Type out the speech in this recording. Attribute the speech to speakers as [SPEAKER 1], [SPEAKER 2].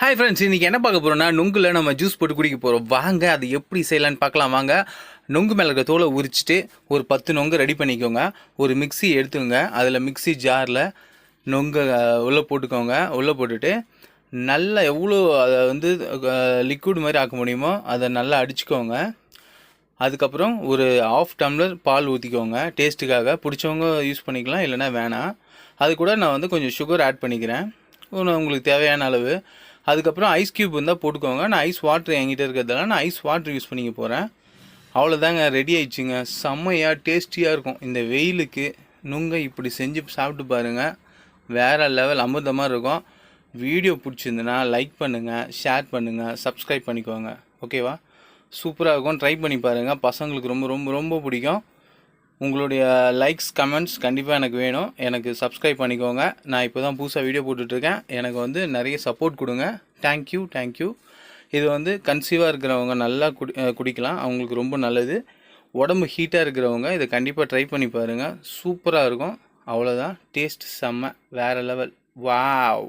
[SPEAKER 1] Hi friends, இன்றைக்கி என்ன பார்க்க போகிறோம்னா நுங்கில் நம்ம ஜூஸ் போட்டு குடிக்க போகிறோம். வாங்க அது எப்படி செய்யலான்னு பார்க்கலாம். வாங்க, நொங்கு மேலே இருக்க தோலை உரிச்சிட்டு ஒரு 10 நொங்கு ரெடி பண்ணிக்கோங்க. ஒரு மிக்ஸி எடுத்துக்கோங்க. அதில் மிக்ஸி ஜாரில் நொங்கை உள்ளே போட்டுக்கோங்க. உள்ளே போட்டுட்டு நல்லா எவ்வளோ அதை வந்து லிக்விட் மாதிரி ஆக்க முடியுமோ அதை நல்லா அடிச்சுக்கோங்க. அதுக்கப்புறம் ஒரு ½ டம்ளர் பால் ஊற்றிக்கோங்க. டேஸ்ட்டுக்காக பிடிச்சவங்க யூஸ் பண்ணிக்கலாம், இல்லைனா வேணாம். அது கூட நான் வந்து கொஞ்சம் சுகர் ஆட் பண்ணிக்கிறேன், உங்களுக்கு தேவையான அளவு. அதுக்கப்புறம் ஐஸ் க்யூப் இருந்தால் போட்டுக்கோங்க. நான் ஐஸ் வாட்ரு என்கிட்ட இருக்கிறதால நான் ஐஸ் வாட்ரு யூஸ் பண்ணிக்க போகிறேன். அவ்வளோதாங்க, ரெடி ஆயிடுச்சுங்க. செம்மையாக டேஸ்டியாக இருக்கும். இந்த வெயிலுக்கு நுங்கை இப்படி செஞ்சு சாப்பிட்டு பாருங்கள், வேறு லெவல் அமிர்தமாக இருக்கும். வீடியோ பிடிச்சிருந்துன்னா லைக் பண்ணுங்கள், ஷேர் பண்ணுங்கள், சப்ஸ்கிரைப் பண்ணிக்கோங்க. ஓகேவா? சூப்பராக இருக்கும். ட்ரை பண்ணி பாருங்கள், பசங்களுக்கு ரொம்ப ரொம்ப ரொம்ப பிடிக்கும். உங்களுடைய லைக்ஸ் கமெண்ட்ஸ் கண்டிப்பாக எனக்கு வேணும். எனக்கு சப்ஸ்கிரைப் பண்ணிக்கோங்க. நான் இப்போ தான் புதுசாக வீடியோ போட்டுட்ருக்கேன். எனக்கு வந்து நிறைய சப்போர்ட் கொடுங்க. தேங்க்யூ. இது வந்து கன்சீவாக இருக்கிறவங்க நல்லா குடிக்கலாம், அவங்களுக்கு ரொம்ப நல்லது. உடம்பு ஹீட்டாக இருக்கிறவங்க இதை கண்டிப்பாக ட்ரை பண்ணி பாருங்கள், சூப்பராக இருக்கும். அவ்வளோதான், டேஸ்ட் செம்ம வேறு லெவல். வாவ்!